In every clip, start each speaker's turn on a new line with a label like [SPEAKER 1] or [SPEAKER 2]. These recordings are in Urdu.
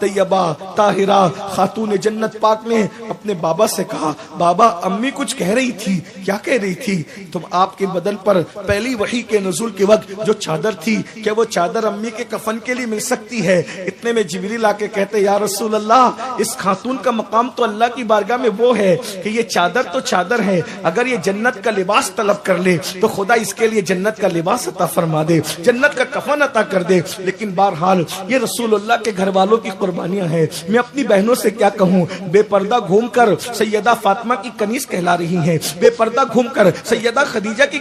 [SPEAKER 1] طیبہ طاہرہ خاتون جنت پاک نے اپنے بابا سے کہا بابا امی کچھ کہہ رہی تھی، کیا کہہ رہی تھی؟ تم آپ کے بدن پر پہلی وحی کے نزول کے وقت جو چادر تھی کیا وہ چادر امی کے کفن کے لیے مل سکتی ہے؟ اتنے میں جبریل آ کے کہتے یا رسول اللہ اس خاتون کا مقام تو اللہ کی بارگاہ میں وہ ہے کہ یہ چادر تو چادر ہے، اگر یہ جنت کا لباس طلب کر لے تو خدا اس کے لیے جنت کا لباس عطا فرما دے، جنت کا کفن عطا کر دے۔ لیکن بہرحال یہ رسول اللہ کے گھر والوں کی قربانیاں ہیں، میں اپنی بہنوں سے کیا کہوں؟ بے پردہ گھوم کر سیدہ فاطمہ کی کنیز کہلا رہی ہیں، بے پردہ گھوم کر سیدہ خدیجہ کی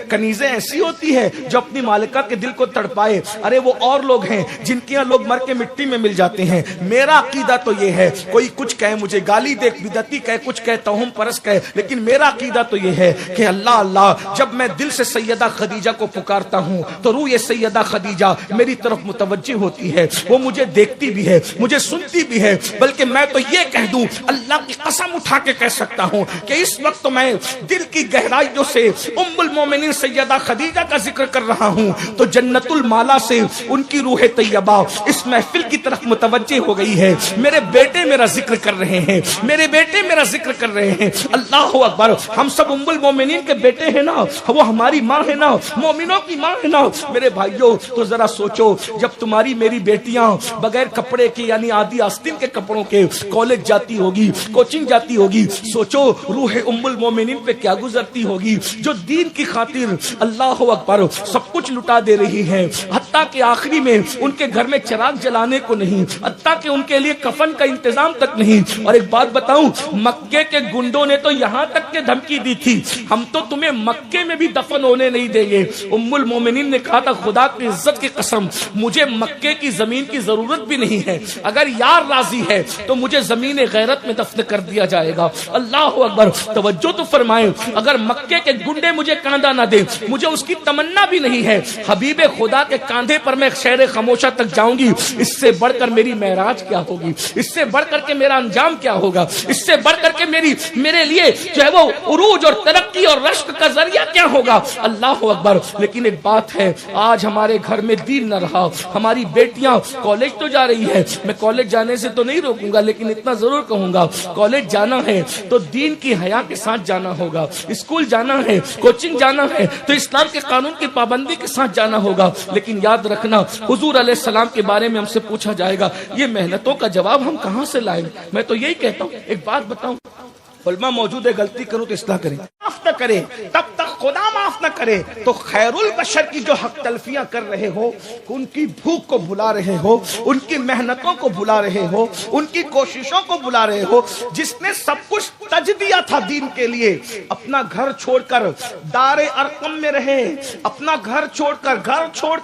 [SPEAKER 1] کنیزیں ایسی ہوتی ہے جو اپنی مالکہ کے دل کو تڑپائے۔ ارے وہ اور لوگ ہیں جن کے یہاں لوگ مر کے مٹی میں مل جاتے ہیں۔ میرا عقیدہ تو یہ ہے، کوئی کچھ کہے مجھے گالی دے، بدعتی کہے، کچھ کہے، توہم پرست کہے، لیکن میرا عقیدہ تو یہ ہے کہ اللہ اللہ جب میں دل سے سیدہ خدیجہ کو پکارتا ہوں تو روح سیدہ خدیجہ میری طرف متوجہ ہوتی ہے، وہ مجھے دیکھتی بھی ہے، مجھے سنتی بھی ہے، بلکہ میں تو یہ کہہ دوں، اللہ کی قسم اٹھا کے کہہ سکتا ہوں کہ اس وقت میں دل کی گہرائیوں سے ام المومنین سیدہ خدیجہ کا ذکر کر رہا ہوں تو جنت المالا سے ان کی روح طیبہ اس محفل کی طرف متوجہ ہو گئی ہے۔ میرے بیٹے میرا ذکر کر رہے ہیں، میرے بیٹے میرا ذکر کر رہے ہیں۔ اللہ اکبر، ہم سب ام المومنین کے بیٹے ہیں نا، وہ ہماری ماں ہے نا، مومنوں کی ماں ہے نا۔ میرے بھائیوں تو ذرا سوچو، جب تمہاری میری بیٹیاں بغیر کپڑے کے یعنی آدھی آستین کے کپڑوں کے کالج جاتی ہوگی، کوچنگ جاتی ہوگی، سوچو روح ام المومنین پہ کیا گزرتی ہوگی، جو دین کی خاطر اللہ اکبر سب کچھ لٹا دے رہی ہے، حتیٰ کہ آخری میں ان کے گھر میں چراغ جلانے کو نہیں، حتیٰ کہ ان کے لیے کفن کا انتظام تک نہیں۔ اور ایک بات بتاؤں، مکے کے گنڈوں نے تو یہاں تک کہ دھمکی دی تھی، ہم تو تمہیں مکے میں بھی دفن ہونے نہیں دیں گے۔ ام المومنین نے کہا تھا خدا کی عزت کی قسم مجھے مکے کی زمین کی ضرورت بھی نہیں ہے، اگر یار راضی ہے تو مجھے زمین غیرت میں دفن کر دیا جائے گا۔ اللہ اکبر، توجہ تو فرمائیں، اگر مکے کے گنڈے مجھے کاندھا نہ دیں، مجھے اس کی تمنا بھی نہیں ہے، حبیب خدا کے کاندھے پر میں شہر خاموشہ تک جاؤں گی، اس سے بڑھ کر میری معراج کیا ہوگی، اس سے بڑھ کر کے میرا انجام کیا ہوگا، اس سے بڑھ کر کے میرے لیے جو ہے وہ عروج اور ترقی اور رشک کا ذریعہ کیا ہوگا۔ اللہ اکبر، لیکن ایک بات ہے، آج ہمارے گھر میں دین نہ رہا، ہماری بیٹیاں کالج تو جا رہی ہے، میں کالج جانے سے تو نہیں روکوں گا، لیکن اتنا ضرور کہوں گا کالج جانا ہے تو دین کی حیا کے ساتھ جانا ہوگا، اسکول جانا ہے، کوچنگ جانا ہے تو اسلام کے قانون کی پابندی کے ساتھ جانا ہوگا۔ لیکن یاد رکھنا، حضور علیہ السلام کے بارے میں ہم سے پوچھا جائے گا، یہ محنتوں کا جواب ہم کہاں سے لائیں؟ میں تو یہی کہتا ہوں، ایک بات بتاؤں، علماء موجود ہے، غلطی کروں تو اصلاح کریں، معاف نہ کرے تب تک خدا معاف نہ کرے تو خیر البشر کی جو حق تلفیاں کر رہے ہو، ان کی بھوک کو بلا رہے ہو، ان کی محنتوں کو بلا رہے ہو، ان کی کوششوں کو بلا رہے ہو، جس نے سب کچھ تج دیا تھا دین کے لیے، اپنا گھر چھوڑ کر دار ارقم میں رہے، اپنا گھر چھوڑ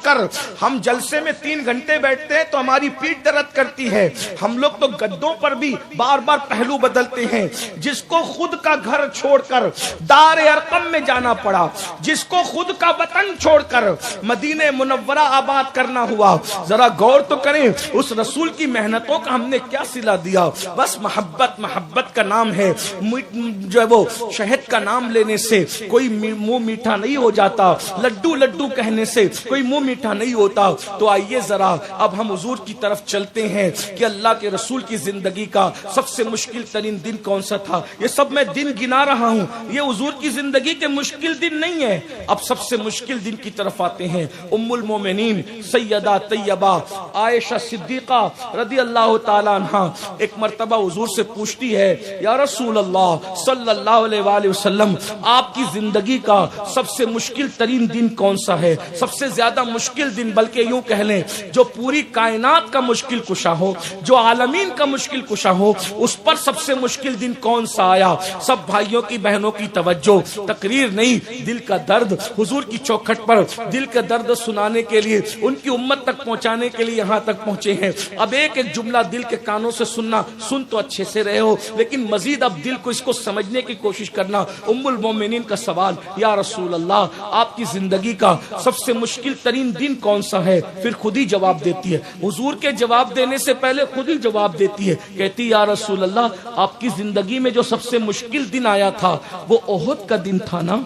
[SPEAKER 1] کر ہم جلسے میں 3 گھنٹے بیٹھتے ہیں تو ہماری پیٹھ درد کرتی ہے، ہم لوگ تو گدوں پر بھی بار بار پہلو بدلتے ہیں۔ جس کو خود کا گھر چھوڑ کر دار ارقم میں جانا پڑا، جس کو خود کا وطن چھوڑ کر مدینہ منورہ آباد کرنا ہوا، ذرا غور تو کریں اس رسول کی محنتوں کا ہم نے کیا صلہ دیا۔ بس محبت کا نام ہے، جو ہے وہ شہد کا نام لینے سے کوئی منہ میٹھا نہیں ہو جاتا، لڈو کہنے سے کوئی منہ میٹھا نہیں ہوتا۔ تو آئیے ذرا اب ہم حضور کی طرف چلتے ہیں کہ اللہ کے رسول کی زندگی کا سب سے مشکل ترین دن کون سا تھا۔ یہ سب میں دن گنا رہا ہوں، یہ حضور کی زندگی کے مشکل دن نہیں ہے۔ اب سب سے مشکل دن کی طرف آتے ہیں۔ ام المومنین سیدہ طیبہ عائشہ صدیقہ رضی اللہ تعالی عنہا ایک مرتبہ حضور سے پوچھتی ہے، یا رسول اللہ صلی اللہ علیہ وآلہ وسلم، آپ کی زندگی کا سب سے مشکل ترین دن کون سا ہے؟ سب سے زیادہ مشکل دن، بلکہ یوں کہہ لیں جو پوری کائنات کا مشکل کشا ہو، جو عالمین کا مشکل کشا ہو، اس پر سب سے مشکل دن کون سا آیا؟ سب بھائیوں کی بہنوں کی توجہ، تقریر نہیں، دل کا درد حضور کی چوکھٹ پر، دل کا درد سنانے کے لیے، ان کی امت تک پہنچانے کے لیے یہاں تک پہنچے ہیں۔ اب ایک جملہ دل کے کانوں سے سننا، سن تو اچھے سے رہے ہو، لیکن مزید اب دل کو اس کو سمجھنے کی کوشش کرنا۔ ام المومنین کا سوال، یا رسول اللہ آپ کی زندگی کا سب سے مشکل ترین دن کون سا ہے؟ پھر خود ہی جواب دیتی ہے، حضور کے جواب دینے سے پہلے خود ہی جواب دیتی ہے، کہتی یا رسول اللہ آپ کی زندگی میں جو سب سے مشکل دن آیا تھا وہ احد کا دن تھا نا،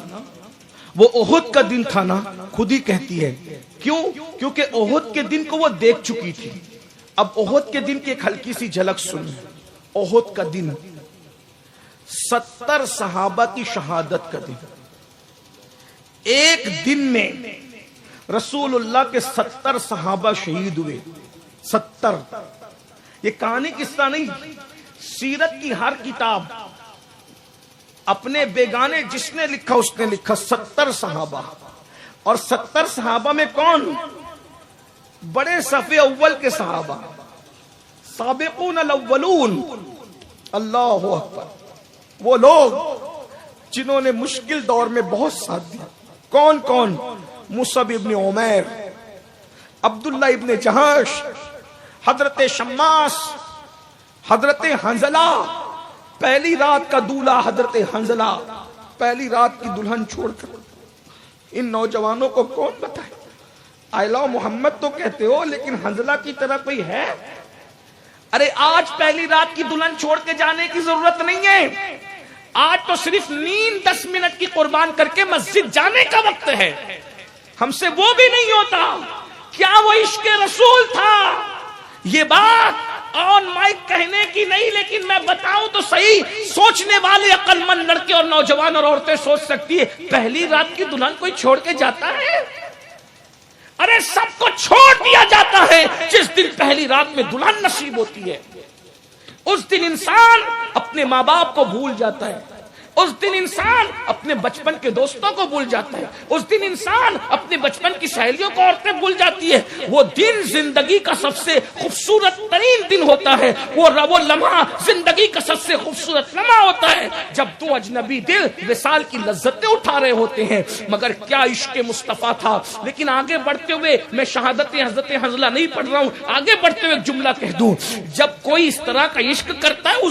[SPEAKER 1] وہ احد کا دن تھا نا۔ خود ہی کہتی ہے، کیوں؟ کیونکہ احد کے دن کو وہ دیکھ چکی تھی۔ اب احد کے دن کی ایک ہلکی سی جھلک سنیں. احد کا دن 70 صحابہ کی شہادت کا دن. ایک دن میں رسول اللہ کے 70 صحابہ شہید ہوئے. 70. یہ کہانی قصہ نہیں، سیرت کی ہر کتاب اپنے بیگانے جس نے لکھا اس نے لکھا 70 صحابہ. اور 70 صحابہ میں کون؟ بڑے صف اول کے صحابہ، سابقون الاولون. اللہ اکبر. وہ لوگ جنہوں نے مشکل دور میں بہت ساتھ دیا. کون کون؟ مصعب ابن عمیر، عبداللہ ابن جہش، حضرت شماس، حضرت حنزلہ. پہلی رات کا دولہا حضرت حنزلہ، پہلی رات کی دلہن چھوڑ کر. ان نوجوانوں کو کون بتائے؟ آئی لو محمد تو کہتے ہو لیکن حنزلہ کی طرح کوئی ہے؟ ارے آج پہلی رات کی دلہن چھوڑ کے جانے کی ضرورت نہیں ہے. آج تو صرف نیند 10 منٹ کی قربان کر کے مسجد جانے کا وقت ہے. ہم سے وہ بھی نہیں ہوتا. کیا وہ عشق رسول تھا؟ یہ بات آن مائک کہنے کی نہیں، لیکن میں بتاؤں تو صحیح، سوچنے والے عقل مند لڑکے اور نوجوان اور عورتیں سوچ سکتی ہے پہلی رات کی دلہن کوئی چھوڑ کے جاتا ہے؟ ارے سب کو چھوڑ دیا جاتا ہے جس دن پہلی رات میں دلہن نصیب ہوتی ہے. اس دن انسان اپنے ماں باپ کو بھول جاتا ہے. اس دن انسان اپنے بچپن کے دوستوں کو بھول جاتا ہے. اس دن انسان اپنے بچپن کی سہیلیوں کو عورتیں بھول جاتی ہے. وہ دن زندگی کا سب سے خوبصورت ترین دن ہوتا ہے. وہ لمحہ زندگی کا سب سے خوبصورت لمحہ ہوتا ہے جب دو اجنبی دل وصال کی لذتیں اٹھا رہے ہوتے ہیں. مگر کیا عشق مصطفیٰ تھا. لیکن آگے بڑھتے ہوئے میں شہادت حضرت حنزلہ نہیں پڑھ رہا ہوں، آگے بڑھتے ہوئے ایک جملہ کہہ دوں. جب کوئی اس طرح کا عشق کرتا ہے